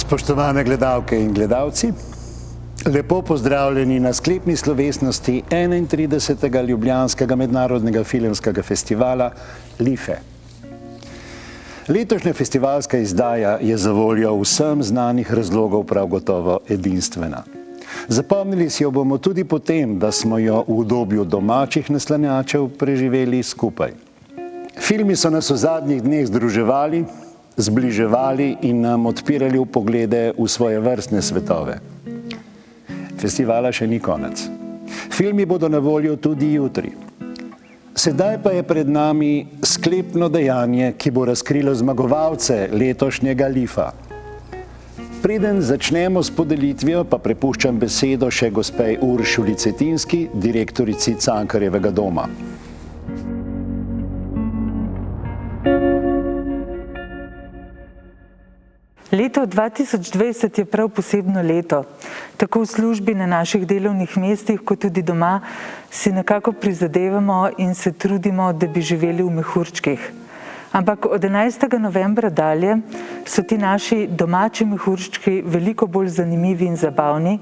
Spoštovane gledalke in gledalci, lepo pozdravljeni na sklepni slovesnosti 31. Ljubljanskega mednarodnega filmskega festivala LIFE. Letošnja festivalska izdaja je zavoljo vsem znanih razlogov prav gotovo edinstvena. Zapomnili si jo bomo tudi potem, da smo jo v obdobju domačih naslanjačev preživeli skupaj. Filmi so nas v zadnjih dneh združevali, zbliževali in nam odpirali vpoglede v svoje vrstne svetove. Festivala še ni konec. Filmi bodo na voljo tudi jutri. Sedaj pa je pred nami sklepno dejanje, ki bo razkrilo zmagovalce letošnjega LIFA. Preden začnemo s podelitvijo, pa prepuščam besedo še gospej Uršuli Cetinski, direktorici Cankarjevega doma. Leto 2020 je prav posebno leto. Tako v službi na naših delovnih mestih, kot tudi doma, si nekako prizadevamo in se trudimo, da bi živeli v mehurčkih. Ampak od 11. novembra dalje so ti naši domači mehurčki veliko bolj zanimivi in zabavni,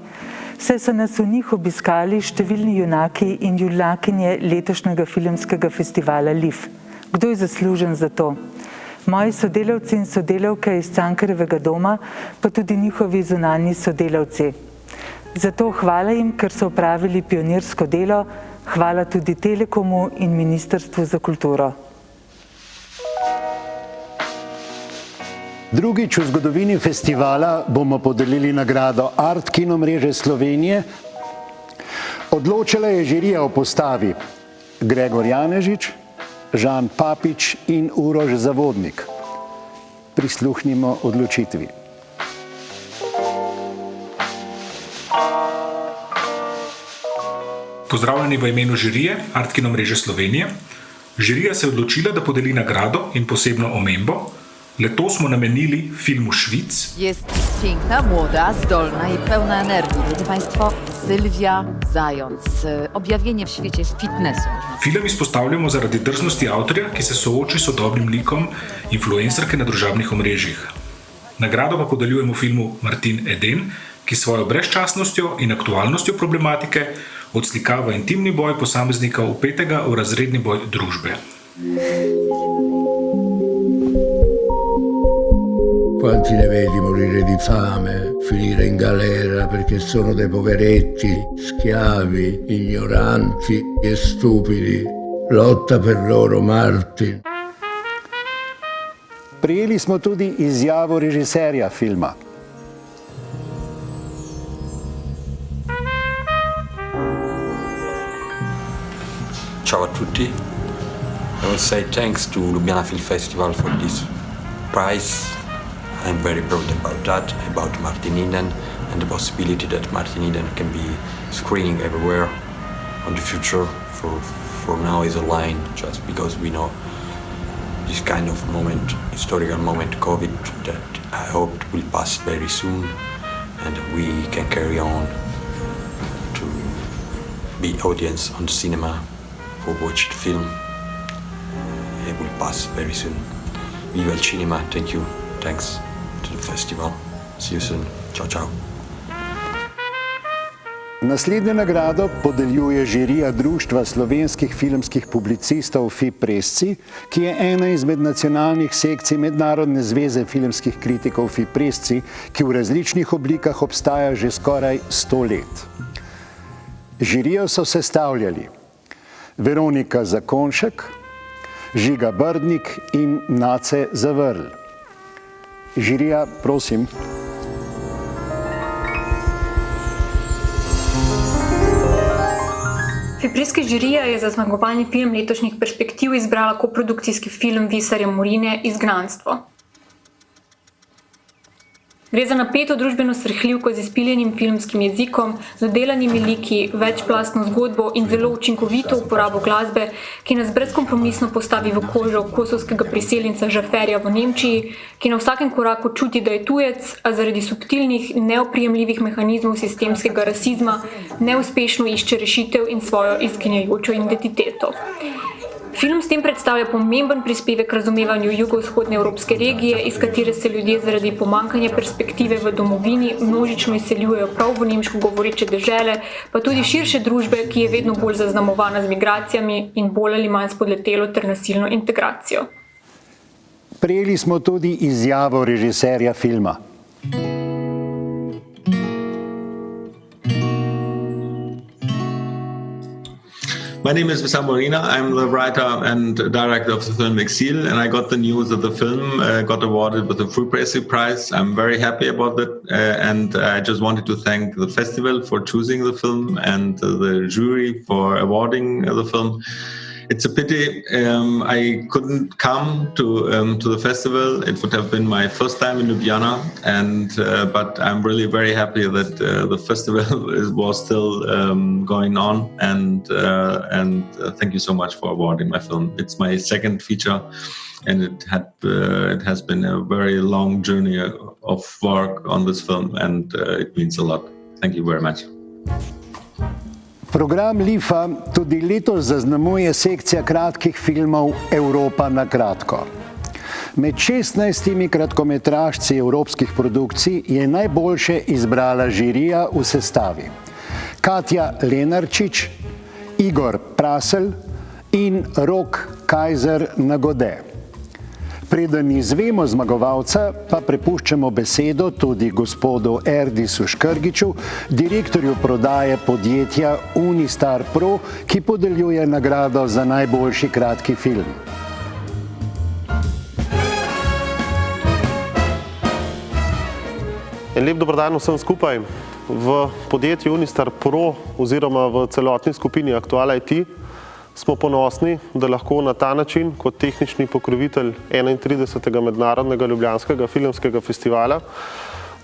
saj so nas v njih obiskali številni junaki in junakinje letošnjega filmskega festivala LIF. Kdo je zaslužen za to? Moji sodelavci in sodelavke iz Cankarjevega doma, pa tudi njihovi zunanji sodelavci. Zato hvala jim, ker so opravili pionirsko delo, hvala tudi Telekomu in Ministrstvu za kulturo. Drugič v zgodovini festivala bomo podelili nagrado Art Kino mreže Slovenije. Odločila je žirija o postavi Gregor Janežič, Žan Papič in Uroš Zavodnik. Prisluhnimo odločitvi. Pozdravljeni v imenu žirije Art Kino mreže Slovenije. Žirija se je odločila, da podeli nagrado in posebno omembo. Letos smo namenili filmu Švic. Jest piękna, młoda, zdolna i pełna energii. Drodzy Państwo, Sylwia Zając. Objawienie w świecie fitnessu. Film izpostavljamo zaradi drznosti avtorja, ki se sooči s sodobnim likom influencerke na družabnih omrežjih. Nagrado pa podeljujemo filmu Martin Eden, ki svojo brezčasnostjo in aktualnostjo problematike odslikava intimni boj posameznika vpetega v razredni boj družbe. Quanti ne vedi morire di fame, finire in galera perché sono dei poveretti, schiavi, ignoranti e stupidi. Lotta per loro, Martin. Prijeli smo tudi izjavo režiserja filma. Ciao a tutti. I will say thanks to Ljubljana Film Festival for this prize. I'm very proud about that, about Martin Eden and the possibility that Martin Eden can be screening everywhere on the future. For now is a line, just because we know this kind of moment, historical moment, COVID, that I hope will pass very soon and we can carry on to be audience on the cinema who watch the film. It will pass very soon. Viva il cinema, thank you, thanks to the festival. See you soon. Ciao, ciao. Naslednjo nagrado podeljuje žirija Društva slovenskih filmskih publicistov FIP Presci, ki je ena izmed nacionalnih sekcij Mednarodne zveze filmskih kritikov FIP Presci, ki v različnih oblikah obstaja že skoraj 100 let. Žirijo so sestavljali Veronika Zakonšek, Žiga Brdnik in Nace Zavrl. Žirija, prosim. Fiprijska žirija je za zmagovalni film letošnjih perspektiv izbrala koprodukcijski film Visarja Murine Izgnanstvo. Gre za napeto družbeno srhljivko z izpiljenim filmskim jezikom, dodelanimi liki, večplastno zgodbo in zelo učinkovito uporabo glasbe, ki nas brezkompromisno postavi v kožo kosovskega priseljenca Žaferja v Nemčiji, ki na vsakem koraku čuti, da je tujec, a zaradi subtilnih, neoprijemljivih mehanizmov sistemskega rasizma neuspešno išče rešitev in svojo izginjajočo identiteto. Film s tem predstavlja pomemben prispevek k razumevanju jugovzhodne evropske regije, iz katere se ljudje zaradi pomanjkanja perspektive v domovini množično izseljujejo prav v nemško govoreče dežele, pa tudi širše družbe, ki je vedno bolj zaznamovana z migracijami in bolj ali manj spodletelo ter nasilno integracijo. Prejeli smo tudi izjavo režiserja filma. My name is Wissam Morina. I'm the writer and director of the film Exil, and I got the news that the film got awarded with the Fruit Brasserie Prize. I'm very happy about that, and I just wanted to thank the festival for choosing the film and the jury for awarding the film. It's a pity I couldn't come to the festival. It would have been my first time in Ljubljana, but I'm really very happy that the festival was still going on. And thank you so much for awarding my film. It's my second feature, and it has been a very long journey of work on this film, and it means a lot. Thank you very much. Program LIFA tudi letos zaznamuje sekcija kratkih filmov Evropa na kratko. Med 16 kratkometražci evropskih produkcij je najboljše izbrala žirija v sestavi: Katja Lenarčič, Igor Prasel in Rok Kajzer Nagode. Preden izvemo zmagovalca, pa prepuščamo besedo tudi gospodu Erdisu Škrgiču, direktorju prodaje podjetja Unistar Pro, ki podeljuje nagrado za najboljši kratki film. En lep dobrodan vsem skupaj. V podjetju Unistar Pro oziroma v celotni skupini Aktual IT smo ponosni, da lahko na ta način kot tehnični pokrovitelj 31. Mednarodnega ljubljanskega filmskega festivala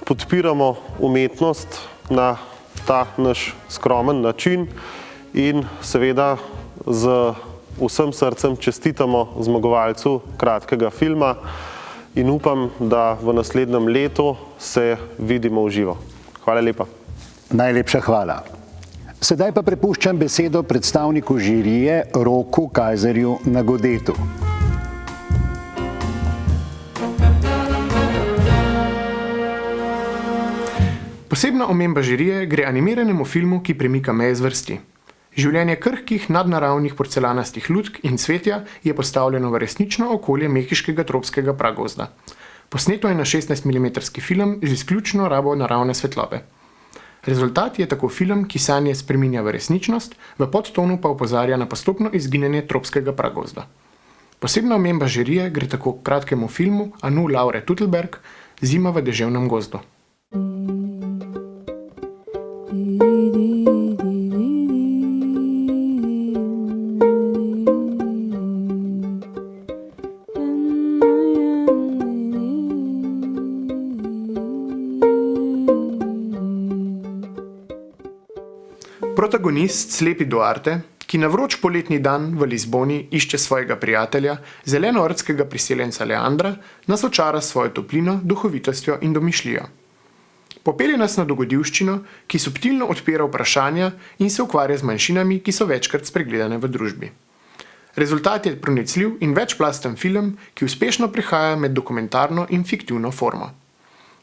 podpiramo umetnost na ta naš skromen način in seveda z vsem srcem čestitamo zmagovalcu kratkega filma in upam, da v naslednjem letu se vidimo v živo. Hvala lepa. Najlepša hvala. Sedaj pa prepuščam besedo predstavniku žirije Roku Kajzerju Nagodetu. Posebna omemba žirije gre animiranemu filmu, ki premika meje zvrsti. Življenje krhkih nadnaravnih porcelanastih lutk in cvetja je postavljeno v resnično okolje mehiškega tropskega pragozda. Posneto je na 16 mm film z izključno rabo naravne svetlobe. Rezultat je tako film, ki sanje spreminja v resničnost, v podtonu pa opozarja na postopno izginjanje tropskega pragozda. Posebna omemba žirije gre tako k kratkemu filmu Anu Laure Tutelberg Zima v deževnem gozdu. Protagonist, slepi Duarte, ki na vroč poletni dan v Lizboni išče svojega prijatelja, zelenoordskega priseljenca Leandra, nas očara s svojo toplino, duhovitostjo in domišljijo. Popelje nas na dogodivščino, ki subtilno odpira vprašanja in se ukvarja z manjšinami, ki so večkrat spregledane v družbi. Rezultat je pronicljiv in večplasten film, ki uspešno prehaja med dokumentarno in fiktivno formo.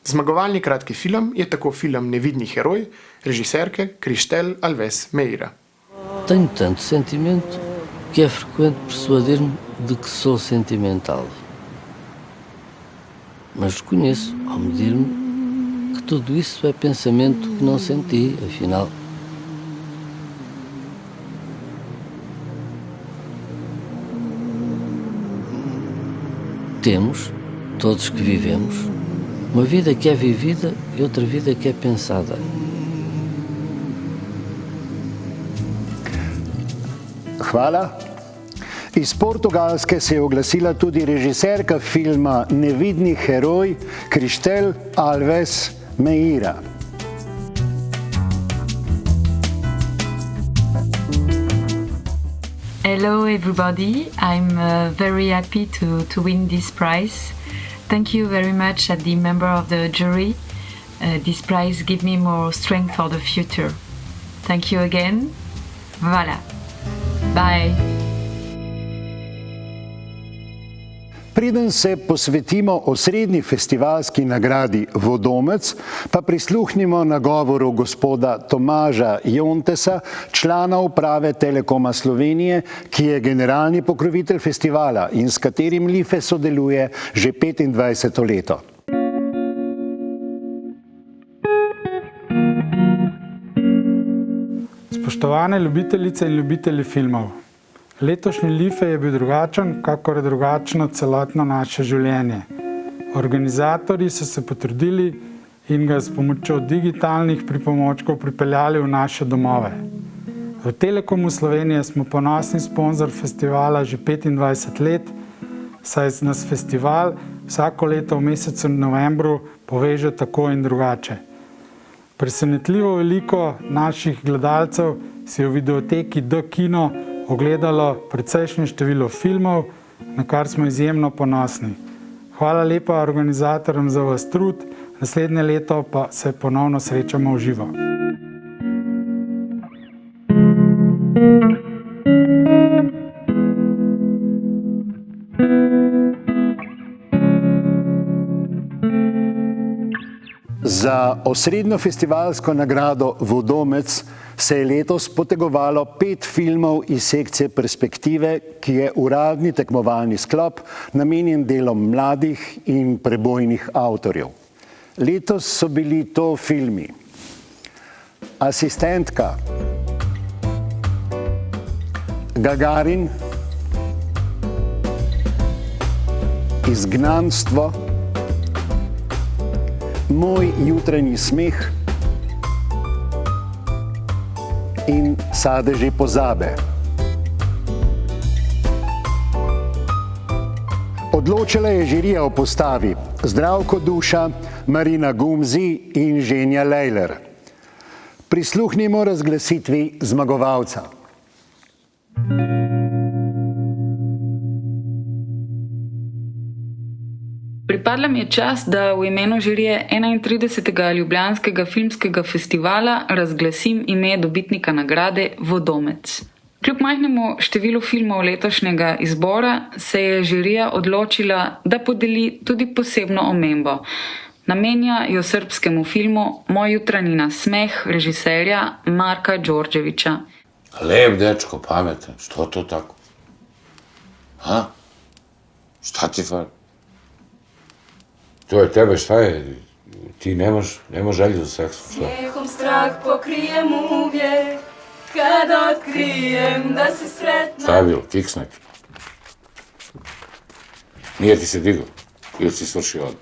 Zmagovalni kratki film je tako film Nevidni heroj, režiserke Cristel Alves Meira. Tenho tanto sentimento que é frequente persuadir-me de que sou sentimental. Mas reconheço, ao medir-me, que tudo isso é pensamento que não senti, afinal. Temos, todos que vivemos, uma vida que é vivida e outra vida que é pensada. Hvala. Iz Portugalske se je oglasila tudi režiserka filma Nevidni heroj Cristel Alves Meira. Hello everybody, I'm very happy to win this prize. Thank you very much at the member of the jury. This prize gives me more strength for the future. Thank you again. Voilà. Bye. Preden se posvetimo osrednji festivalski nagradi Vodomec, pa prisluhnimo nagovoru gospoda Tomaža Jontesa, člana uprave Telekoma Slovenije, ki je generalni pokrovitelj festivala in s katerim Life sodeluje že 25. leto. Spoštovane ljubitelice in ljubitelji filmov, letošnji Life je bil drugačen, kakor je drugačno celotno naše življenje. Organizatorji so se potrudili in ga s pomočjo digitalnih pripomočkov pripeljali v naše domove. V Telekomu Slovenije smo ponosni sponzor festivala že 25 let, saj nas festival vsako leto v mesecu novembru poveže tako in drugače. Presenetljivo veliko naših gledalcev si je v videoteki D-Kino ogledalo precejšnje število filmov, na kar smo izjemno ponosni. Hvala lepa organizatorjem za vas trud, naslednje leto pa se ponovno srečamo v živo. Za osrednjo festivalsko nagrado Vodomec se je letos potegovalo 5 filmov iz sekcije Perspektive, ki je uradni tekmovalni sklop, namenjen delom mladih in prebojnih avtorjev. Letos so bili to filmi Asistentka, Gagarin, Izgnanstvo, Moj jutranji smeh in Sadeži pozabe. Odločila je žirija o postavi Zdravko Duša, Marina Gumzi in Ženja Lejler. Prisluhnimo razglasitvi zmagovalca. Pripadla mi je čast, da v imenu žirije 31. Ljubljanskega filmskega festivala razglasim ime dobitnika nagrade Vodomec. Kljub majhnemu številu filmov letošnjega izbora se je žirija odločila, da podeli tudi posebno omembo. Namenja jo srbskemu filmu Moj jutranji nasmeh režiserja Marka Đorđevića. Lep dečko, pametan, što to tako? Ha? Šta ti fali? To je tebe, šta je? Ti nemaš želju za seksom, šta? Smijehom strah pokrijem uvijek, kad otkrijem da si sretna. Šta je bilo? Kiks neki? Nije ti se digao? Ili si svršio odmah?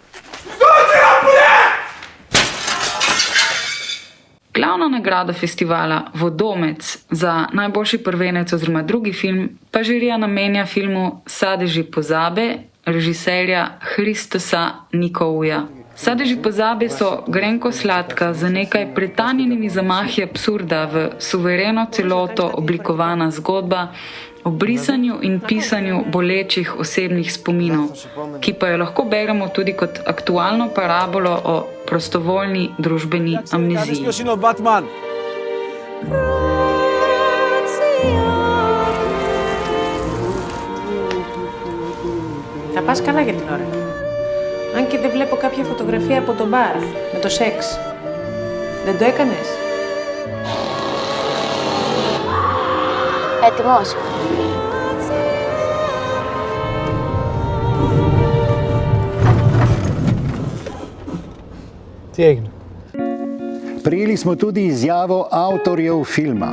Glavna nagrada festivala Vodomec za najboljši prvenec oziroma drugi film pa žirija namenja filmu Sadeži pozabe režiserja Hristosa Nikouja. Sadeži pozabe so grenko sladka, za nekaj pretanjenimi zamahi absurda v suvereno celoto oblikovana zgodba o brisanju in pisanju bolečih osebnih spominov, ki pa jo lahko beremo tudi kot aktualno parabolo o prostovoljni družbeni amneziji. Θα πας καλά για την ώρα. Αν και δεν βλέπω κάποια φωτογραφία από το μπαρ, με το σεξ. Δεν το έκανες? Έτοιμος. Τι έγινε? Prijeli smo tudi izjavo avtorjev filma.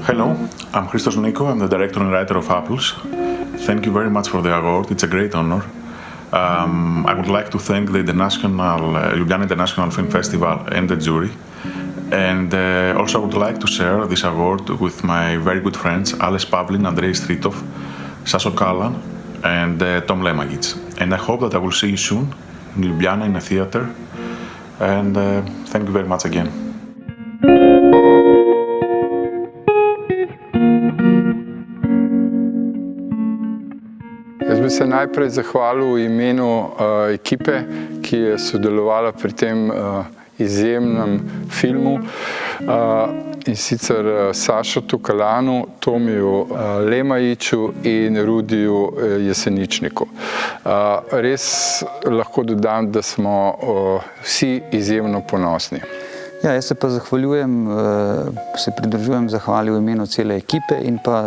Hello, I'm Christos Nikou. I'm the director and writer of Apples. Thank you very much for the award. It's a great honor. I would like to thank the Ljubljana International Film Festival and the jury. And also I would like to share this award with my very good friends Ales Pavlin, Andrei Stritov, Saso Kalan and Tom Lemagic. And I hope that I will see you soon in Ljubljana in a theater. And thank you very much again. Jaz bi se najprej zahvalil v imenu ekipe, ki je sodelovala pri tem izjemnem filmu. In sicer Sašo Tukalanu, Tomiju Lemajiču in Rudiju Jeseničniku. Res lahko dodam, da smo vsi izjemno ponosni. Ja, jaz se pa zahvaljujem, se pridružujem zahvali v imenu cele ekipe in pa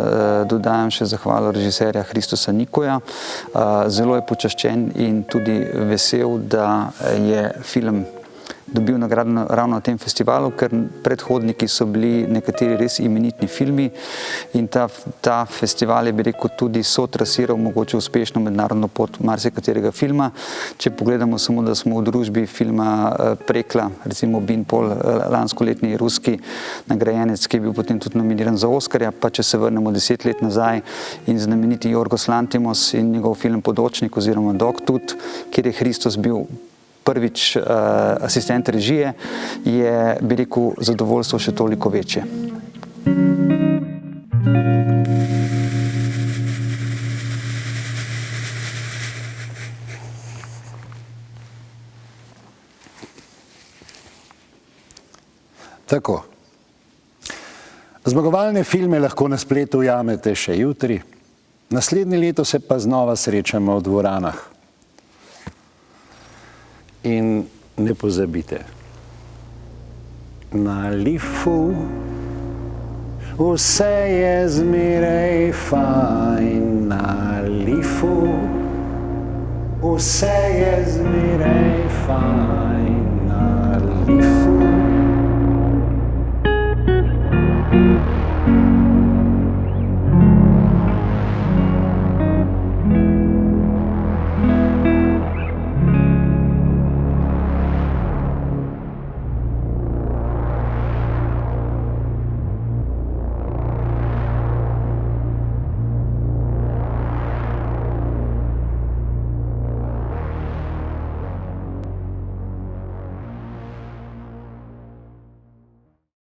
dodajam še zahvalo režiserja Hristosa Nikoja. Zelo je počaščen in tudi vesel, da je film dobil nagrado ravno na tem festivalu, ker predhodniki so bili nekateri res imenitni filmi in ta festival je, bi rekel, tudi sotrasiral mogoče uspešno mednarodno pot marsikaterega filma. Če pogledamo samo, da smo v družbi filma Prekla, recimo Binpol, lanskoletni ruski nagrajenec, ki je bil potem tudi nominiran za Oskarja, pa če se vrnemo 10 let nazaj in znameniti Jorgos Lanthimos in njegov film Podočnik oziroma Dogtooth, kjer je Hristos bil prvič asistent režije, je, bi rekel, zadovoljstvo še toliko večje. Tako. Zmagovalne filme lahko na spletu ujamete še jutri. Naslednje leto se pa znova srečamo v dvoranah. In ne pozabite, na Lifu vse je zmeraj fajn, na Lifu vse je zmeraj fajn.